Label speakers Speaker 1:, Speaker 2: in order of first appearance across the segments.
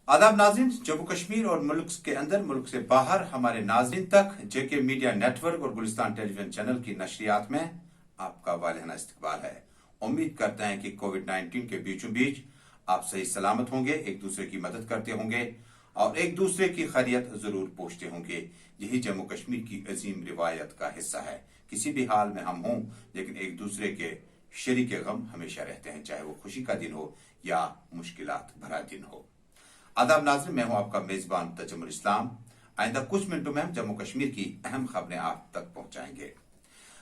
Speaker 1: आदाब नाज़रीन, जम्मू कश्मीर और मुल्क के अंदर, मुल्क से बाहर हमारे नाज़रीन तक जेके मीडिया नेटवर्क और गुलिस्तान टेलीविजन चैनल की नशरियात में आपका वालिहाना इस्तकबाल है। उम्मीद करते हैं कि कोविड-19 के बीचों बीच आप सही सलामत होंगे, एक दूसरे की मदद करते होंगे और एक दूसरे की खैरियत जरूर पूछते होंगे। यही जम्मू कश्मीर की अजीम रिवायत का हिस्सा है। किसी भी हाल में हम हों, लेकिन एक दूसरे के शरीके गम हमेशा रहते हैं, चाहे वो खुशी का दिन हो या मुश्किलात भरा दिन हो। आदाब नाज़रीन, मैं हूं आपका मेजबान तजम्मुल इस्लाम। आइंदा कुछ मिनटों में हम जम्मू कश्मीर की अहम खबरें आप तक पहुंचाएंगे।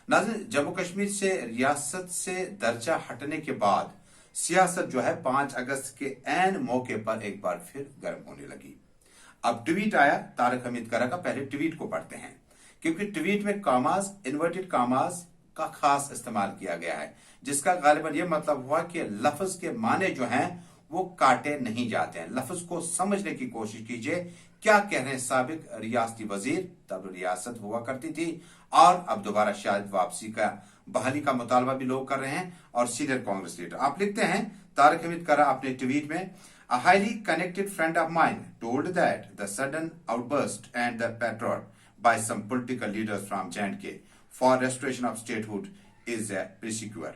Speaker 1: नाज़रीन, जम्मू कश्मीर से रियासत से दर्जा हटने के बाद सियासत जो है 5 अगस्त के ऐन मौके पर एक बार फिर गर्म होने लगी। अब ट्वीट आया तारिक हमीद करा का। पहले ट्वीट को पढ़ते हैं, क्योंकि ट्वीट में कामाज, इन्वर्टेड कामाज का खास इस्तेमाल किया गया है, जिसका गालिबन यह मतलब हुआ कि लफ्ज के माने जो हैं वो काटे नहीं जाते हैं। लफ्ज को समझने की कोशिश कीजिए। क्या कह रहे हैं साबिक रियासती वजीर, तब रियासत हुआ करती थी और अब दोबारा शायद वापसी का बहाली का मुतालबा भी लोग कर रहे हैं और सीनियर कांग्रेस लीडर। आप लिखते हैं, तारिक हमीद करा अपने ट्वीट में, A highly connected friend of mine told that the sudden outburst and the patriot by some political leaders from J&K for restoration of statehood is a procedure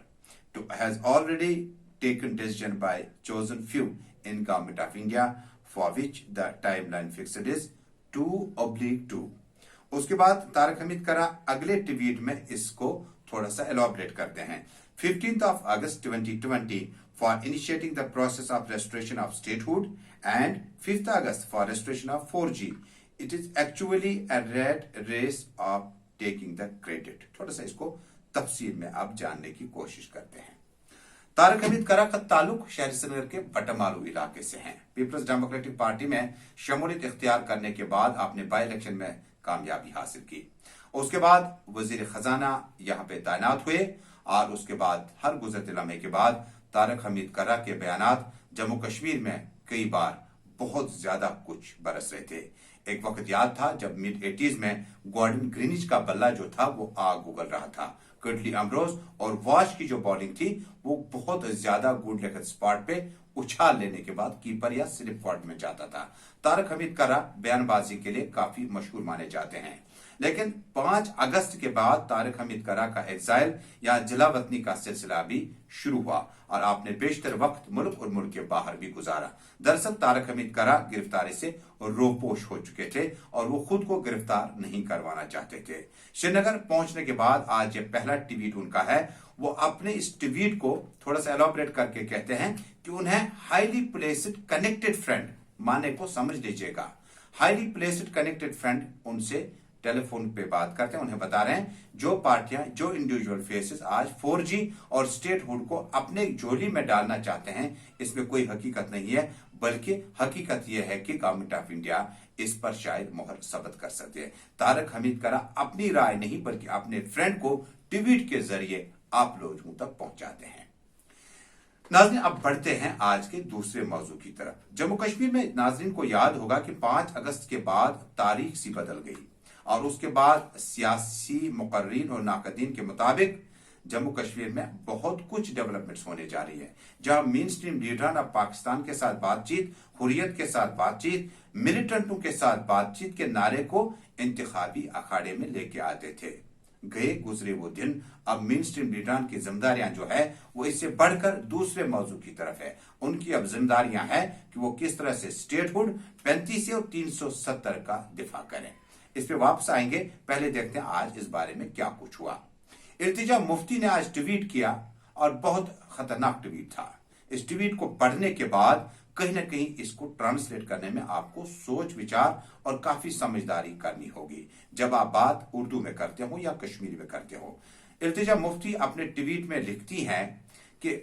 Speaker 1: has already taken decision by chosen few in government of India, for which the timeline fixed is 2/2। उसके बाद तारिक हमीद करा अगले tweet में इसको थोड़ा सा elaborate करते हैं। 15 August 2020 for initiating the process of restoration of statehood and 5 August for restoration of 4G. It is actually a rat race of taking the credit। थोड़ा सा इसको तफसील में आप जानने की कोशिश करते हैं। तारिक हमीद करा का ताल्लुक शहर श्रीनगर के बटमालू इलाके से है। पीपल्स डेमोक्रेटिक पार्टी में शमूलियत इख्तियार करने के बाद आपने बाई इलेक्शन में कामयाबी हासिल की। उसके बाद वजीर खजाना यहाँ पे तैनात हुए और उसके बाद हर गुजरते लम्हे के बाद तारिक हमीद करा के बयानात जम्मू कश्मीर में कई बार बहुत ज्यादा कुछ बरस रहे थे। एक वक्त याद था जब मिड 80s में गॉर्डन ग्रीनिच का बल्ला जो था वो आग उगल रहा था। कर्टली अम्ब्रोज और वॉश की जो बॉलिंग थी वो बहुत ज्यादा गुड लेकर स्पॉट पे उछाल लेने के बाद कीपर या स्लिप फॉर्ड में जाता था। तारिक हमीद करा बयानबाजी के लिए काफी मशहूर माने जाते हैं, लेकिन 5 अगस्त के बाद तारिक हमीद करा का एग्जाइल या जिला वतनी का सिलसिला भी शुरू हुआ और आपने बेशतर वक्त मुल्क और मुल्क के बाहर भी गुजारा। दरअसल तारिक हमीद करा गिरफ्तारी से रोपोश हो चुके थे और वो खुद को गिरफ्तार नहीं करवाना चाहते थे। श्रीनगर पहुंचने के बाद आज ये पहला ट्वीट उनका है। वो अपने इस ट्वीट को थोड़ा सा एलॉबरेट करके कहते हैं कि उन्हें हाईली प्लेस्ड कनेक्टेड फ्रेंड, माने को समझ लीजिएगा, हाईली प्लेस्ड कनेक्टेड फ्रेंड उनसे टेलीफोन पे बात करते हैं। उन्हें बता रहे हैं जो पार्टियां, जो इंडिविजुअल फेसेस आज 4G और स्टेटहुड को अपने झोली में डालना चाहते हैं, इसमें कोई हकीकत नहीं है, बल्कि हकीकत यह है कि गवर्नमेंट ऑफ इंडिया इस पर शायद मोहर सबत कर सकते हैं। तारिक हमीद करा अपनी राय नहीं बल्कि अपने फ्रेंड को ट्वीट के जरिए आप लोगों तक पहुंचाते हैं। नाज़रीन, अब बढ़ते हैं आज के दूसरे मौजू की तरफ। जम्मू कश्मीर में नाज़रीन को याद होगा कि 5 अगस्त के बाद तारीख सी बदल गई और उसके बाद सियासी मुकर्रीन और नाकदीन के मुताबिक जम्मू कश्मीर में बहुत कुछ डेवलपमेंट्स होने जा रही है, जहां मेन स्ट्रीम लीडरान ऑफ पाकिस्तान के साथ बातचीत, हुर्रियत के साथ बातचीत, मिलिटेंटों के साथ बातचीत के नारे को इंतखाबी अखाड़े में लेके आते थे। गए गुजरे वो दिन, अब मेन स्ट्रीम लीडरान की जिम्मेदारियां जो है वो इससे बढ़कर दूसरे मौजू की तरफ है। उनकी अब जिम्मेदारियां हैं कि वो किस तरह से स्टेटहुड 35 और 370 का दिफा करें। इस पे वापस आएंगे, पहले देखते हैं आज इस बारे में क्या कुछ हुआ। इर्तिजा मुफ्ती ने आज ट्वीट किया और बहुत खतरनाक ट्वीट था। इस ट्वीट को पढ़ने के बाद कहीं ना कहीं इसको ट्रांसलेट करने में आपको सोच विचार और काफी समझदारी करनी होगी जब आप बात उर्दू में करते हो या कश्मीरी में करते हो। इर्तिजा मुफ्ती अपने ट्वीट में लिखती हैं कि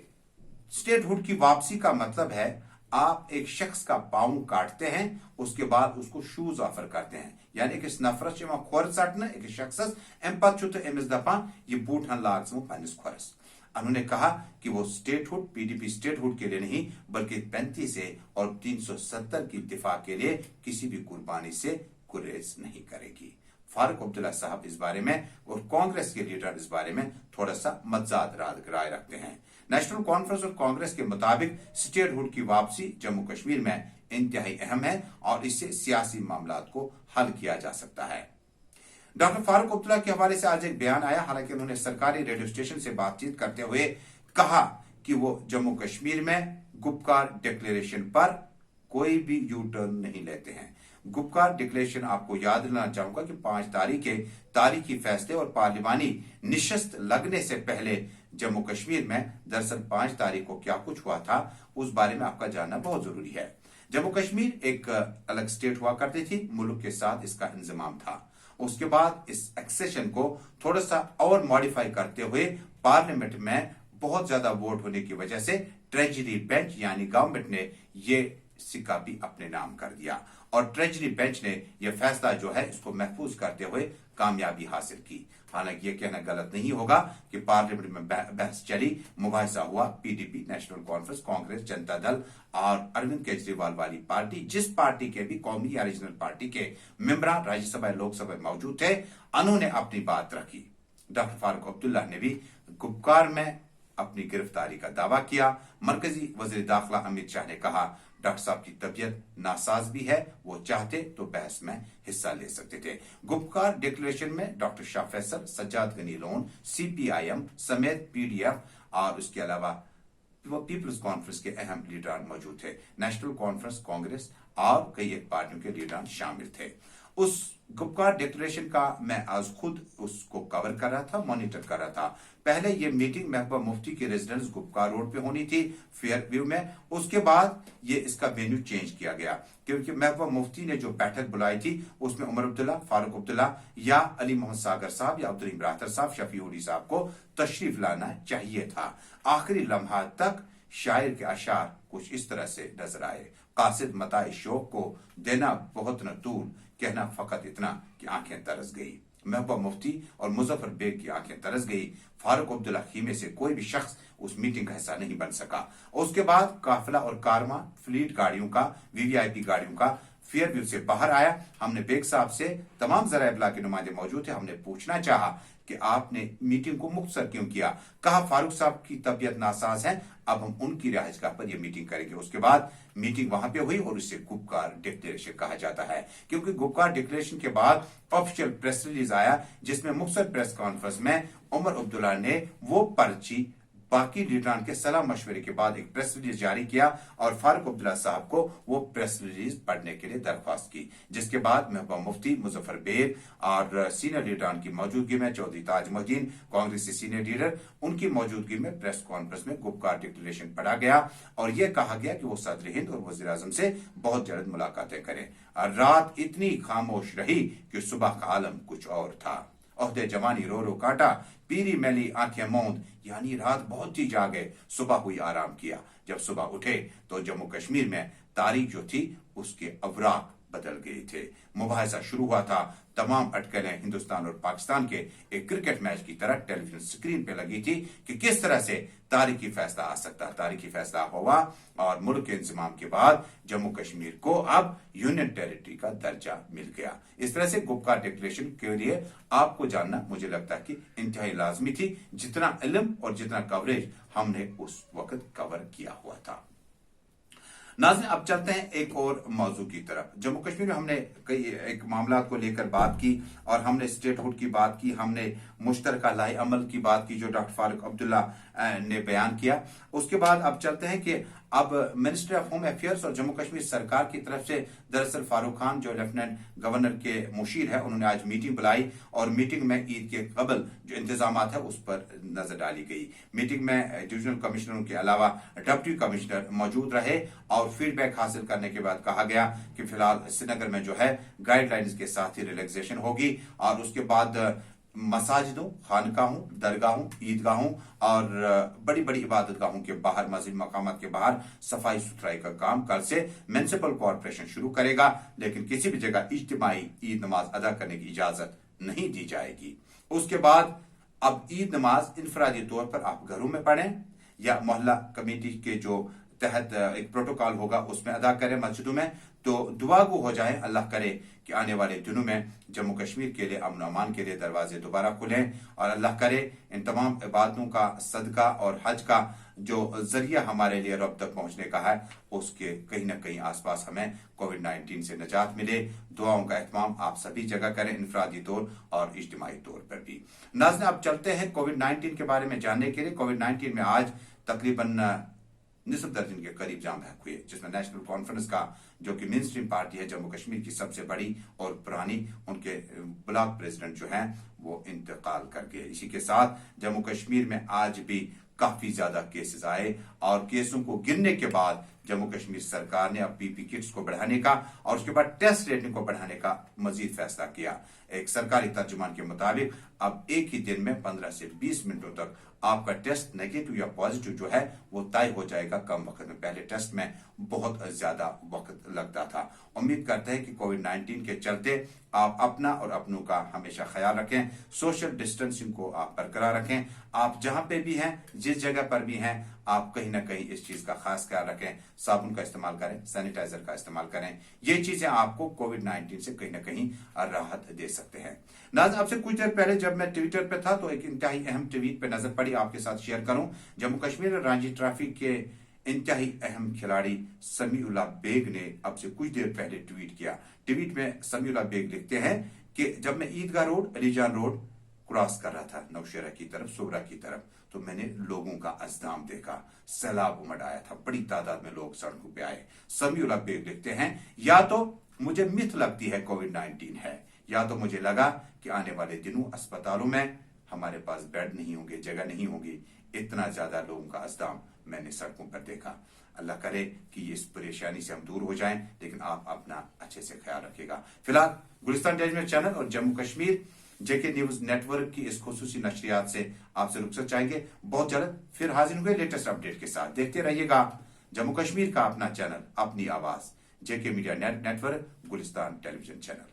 Speaker 1: स्टेटहुड की वापसी का मतलब है आप एक शख्स का पांव काटते हैं, उसके बाद उसको शूज ऑफर करते हैं, यानी कि नफरत खोर सटना एक शख्स एम पे एमिस दपान ये बूट लाग पन्निस खोरस। उन्होंने कहा कि वो स्टेटहुड पीडीपी स्टेटहुड के लिए नहीं बल्कि 35 और 370 की दिफा के लिए किसी भी कुर्बानी से गुरेज नहीं करेगी। फारूक अब्दुल्ला साहब इस बारे में और कांग्रेस के लीडर इस बारे में थोड़ा सा मतजाद राय रखते हैं। नेशनल कॉन्फ्रेंस और कांग्रेस के मुताबिक स्टेटहुड की वापसी जम्मू कश्मीर में इंतहाई अहम है और इससे सियासी मामला को हल किया जा सकता है। डॉक्टर फारूक अब्दुल्ला के हवाले से आज एक बयान आया। हालांकि उन्होंने सरकारी रेडियो स्टेशन से बातचीत करते हुए कहा कि वो जम्मू कश्मीर में गुपकार डिक्लेरेशन पर कोई भी यू टर्न नहीं लेते हैं। गुपकार डिक्लेरेशन आपको याद दिलाना चाहूंगा कि 5 तारीख के तारीखी फैसले और पार्लिमानी निशस्त लगने से पहले जम्मू कश्मीर में दरअसल 5 तारीख को क्या कुछ हुआ था उस बारे में आपका जानना बहुत जरूरी है। जम्मू कश्मीर एक अलग स्टेट हुआ करती थी, मुल्क के साथ इसका इंजमाम था। उसके बाद इस एक्सेशन को थोड़ा सा और मॉडिफाई करते हुए पार्लियामेंट में बहुत ज्यादा वोट होने की वजह से ट्रेजरी बेंच यानी गवर्नमेंट ने ये सिक्का भी अपने नाम कर दिया और ट्रेजरी बेंच ने यह फैसला जो है इसको महफूज करते हुए कामयाबी हासिल की। हालांकि यह कहना गलत नहीं होगा कि पार्लियामेंट में बहस चली, मुबाहिसा हुआ। PDP, national conference, Congress, Janata Dal और अरविंद केजरीवाल वाली पार्टी, जिस पार्टी के भी कौमी या रीजनल पार्टी के मेंबरान राज्यसभा लोकसभा मौजूद थे, उन्होंने अपनी बात रखी। डॉक्टर फारूक अब्दुल्ला ने भी गुपकार में अपनी गिरफ्तारी का दावा किया। मरकजी वजीर दाखिला अमित शाह ने कहा डॉक्टर साहब की तबीयत नासाज भी है, वो चाहते तो बहस में हिस्सा ले सकते थे। गुपकार डिक्लेरेशन में डॉक्टर शाह फैसल, सज्जाद गनी लोन, सीपीआईएम समेत पीडीएफ और उसके अलावा पीपल्स कॉन्फ्रेंस के अहम लीडर मौजूद थे। नेशनल कॉन्फ्रेंस, कांग्रेस और कई एक पार्टियों के लीडर शामिल थे। उस गुपकार डिक्लेरेशन का मैं आज खुद उसको कवर कर रहा था, मॉनिटर कर रहा था। पहले ये मीटिंग महबूबा मुफ्ती की रेजिडेंस गुपकार रोड पे होनी थी फेयर व्यू में। उसके बाद ये इसका वेन्यू चेंज किया गया क्योंकि महबूबा मुफ्ती ने जो बैठक बुलाई थी उसमें उमर अब्दुल्ला, फारूक अब्दुल्ला या अली मोहम्मद सागर साहब या अब्दुल इमरान साहब, शफी उड़ी साहब को तशरीफ लाना चाहिए था। आखिरी लम्हा तक शायर के अशार कुछ इस तरह से नजर आए। कासिद मताए शौक को देना बहुत न तूल, कहना फकत इतना कि आंखें तरस गई। महबूबा मुफ्ती और मुजफ्फर बेग की आंखें तरस गई। फारूक अब्दुल्ला खीमे से कोई भी शख्स उस मीटिंग का हिस्सा नहीं बन सका। उसके बाद काफिला और कारवा फ्लीट गाड़ियों का, वीवीआईपी गाड़ियों का फेयर व्यू से बाहर आया। हमने बेग साहब से, तमाम जराए इब्लाग के नुमाइंदे मौजूद थे, हमने पूछना चाहा कि आपने मीटिंग को मुख्तसर क्यों किया। कहा फारूक साहब की तबीयत नासाज है, अब हम उनकी रिहाइशगाह पर यह मीटिंग करेंगे। उसके बाद मीटिंग वहां पे हुई और इसे गुपकार डिक्लेरेशन कहा जाता है क्योंकि गुपकार डिक्लेरेशन के बाद ऑफिशियल प्रेस रिलीज आया जिसमें मुख्तसर प्रेस कॉन्फ्रेंस में उमर अब्दुल्ला ने वो पर्ची बाकी लीडरान के सलाह मशवरे के बाद एक प्रेस रिलीज जारी किया और फारूक अब्दुल्ला साहब को वो प्रेस रिलीज पढ़ने के लिए दरख्वास्त की, जिसके बाद महबूबा मुफ्ती, मुजफ्फर बेग और सीनियर लीडरान की मौजूदगी में चौधरी ताज मुद्दीन, कांग्रेस के सीनियर लीडर, उनकी मौजूदगी में प्रेस कॉन्फ्रेंस में गुपकार डिक्लेरेशन पढ़ा गया और यह कहा गया कि वो सदर हिंद और वजीर आजम से बहुत जल्द मुलाकातें करें। रात इतनी खामोश रही कि सुबह का आलम कुछ और था। ओहदे जवानी रो रो काटा, पीरी मैली आंखें मौंद, यानी रात बहुत ही जागे, सुबह हुई आराम किया। जब सुबह उठे तो जम्मू कश्मीर में तारीख जो थी उसके अवराक बदल गए थे। मुबाहिसा शुरू हुआ था। तमाम अटकलें हिंदुस्तान और पाकिस्तान के एक क्रिकेट मैच की तरह टेलीविजन स्क्रीन पे लगी थी कि किस तरह से तारीखी फैसला आ सकता है। तारीखी फैसला हुआ और मुल्क के इंतजाम के बाद जम्मू कश्मीर को अब यूनियन टेरिटरी का दर्जा मिल गया। इस तरह से गुपकार डिक्लेरेशन के लिए आपको जानना मुझे लगता है कि इंतहाई लाजमी थी, जितना इल्म और जितना कवरेज हमने उस वक्त कवर किया हुआ था। नाज़रीन, अब चलते हैं एक और मौजू की तरफ। जम्मू कश्मीर में हमने कई एक मामला को लेकर बात की और हमने स्टेटहुड की बात की, हमने मुश्तरका लाए अमल की बात की जो डॉक्टर फारूक अब्दुल्ला ने बयान किया। उसके बाद अब चलते हैं कि अब मिनिस्ट्री ऑफ होम अफेयर्स और जम्मू कश्मीर सरकार की तरफ से दरअसल फारूक खान जो लेफ्टिनेंट गवर्नर के मुशीर है, उन्होंने आज मीटिंग बुलाई और मीटिंग में ईद के कबल जो इंतजाम है उस पर नजर डाली गई। मीटिंग में डिविजनल कमिश्नरों के अलावा डिप्टी कमिश्नर मौजूद रहे और फीडबैक हासिल करने के बाद कहा गया कि फिलहाल श्रीनगर में जो है गाइडलाइंस के साथ ही रिलैक्सेशन होगी और उसके बाद मसाजिदों, खानकाहों, दरगाहों, ईदगाहों और बड़ी बड़ी इबादत गाहों के बाहर, मस्जिद मकामात के बाहर सफाई सुथराई का काम कल से म्युनिसिपल कॉर्पोरेशन शुरू करेगा, लेकिन किसी भी जगह इज्तिमाई ईद नमाज अदा करने की इजाजत नहीं दी जाएगी। उसके बाद अब ईद नमाज इनफरादी तौर पर आप घरों में पढ़ें या मोहल्ला कमेटी के जो तहत एक प्रोटोकॉल होगा उसमें अदा करें मस्जिदों में, तो दुआ गो हो जाए। अल्लाह करे कि आने वाले दिनों में जम्मू कश्मीर के लिए अमन अमान के लिए दरवाजे दोबारा खुलें, और अल्लाह करे इन तमाम इबादतों का सदका और हज का जो जरिया हमारे लिए रब तक पहुंचने का है, उसके कहीं ना कहीं आसपास हमें कोविड-19 से निजात मिले। दुआओं का एहतमाम आप सभी जगह करें, इनफरादी तौर और इज्तिमाई तौर पर भी। नाज़रीन, अब चलते हैं कोविड-19 के बारे में जानने के लिए। कोविड-19 में आज तकरीबन निसफ दर्जन के करीब जाम बहक हुए, जिसमें नेशनल कॉन्फ्रेंस का जो कि मेन स्ट्रीम पार्टी है जम्मू कश्मीर की सबसे बड़ी और पुरानी, उनके ब्लॉक प्रेसिडेंट जो हैं वो इंतकाल कर गए। इसी के साथ जम्मू कश्मीर में आज भी काफी ज्यादा केसेस आए, और केसों को गिनने के बाद जम्मू कश्मीर सरकार ने अब पीपी किट्स को बढ़ाने का और उसके बाद टेस्ट रेटिंग को बढ़ाने का मजीद फैसला किया। एक सरकारी तर्जुमान के मुताबिक अब एक ही दिन में 15 से 20 मिनटों तक आपका टेस्ट नेगेटिव या पॉजिटिव जो है वो तय हो जाएगा कम वक्त में। पहले टेस्ट में बहुत ज्यादा वक्त लगता था। उम्मीद करते हैं कि कोविड-19 के चलते आप अपना और अपनों का हमेशा ख्याल रखें, सोशल डिस्टेंसिंग को आप बरकरार रखें। आप जहां पे भी हैं, जिस जगह पर भी हैं, आप कहीं ना कहीं इस चीज का खास ख्याल रखें। साबुन का इस्तेमाल करें, सैनिटाइजर का इस्तेमाल करें। ये चीजें आपको कोविड-19 से कहीं ना कहीं राहत दे सकते हैं। नाज़रीन, आपसे कुछ देर पहले जब मैं ट्विटर पे था तो एक इंतहाई अहम ट्वीट पे नजर पड़ी, आपके साथ शेयर करूं। जम्मू कश्मीर में रणजी ट्रॉफी के इंतहाई अहम खिलाड़ी समीउल्लाह बेग ने अब से कुछ देर पहले ट्वीट किया। ट्वीट में समीउल्लाह बेग लिखते हैं कि जब मैं ईदगाह रोड, अलीजान रोड क्रॉस कर रहा था नौशेरा की तरफ, सोबरा की तरफ, तो मैंने लोगों का अज़दाम देखा, सैलाब उमड़ आया था, बड़ी तादाद में लोग सड़कों पे आए। समीउल्लाह बेग लिखते हैं, या तो मुझे मिथ लगती है कोविड-19 है, या तो मुझे लगा कि आने वाले दिनों अस्पतालों में हमारे पास बेड नहीं होंगे, जगह नहीं होगी। इतना ज्यादा लोगों का अज़दाम मैंने सड़कों पर देखा। अल्लाह करे कि इस परेशानी से हम दूर हो जाएं, लेकिन आप अपना अच्छे से ख्याल रखिएगा। फिलहाल गुलिस्तान टेलीविजन चैनल और जम्मू कश्मीर जेके न्यूज नेटवर्क की इस खुसूसी नशरियात से आपसे रुखसत चाहेंगे। बहुत जल्द फिर हाजिर हुए लेटेस्ट अपडेट के साथ। देखते रहिएगा जम्मू कश्मीर का अपना चैनल, अपनी आवाज, जेके media network, Gulistan television channel.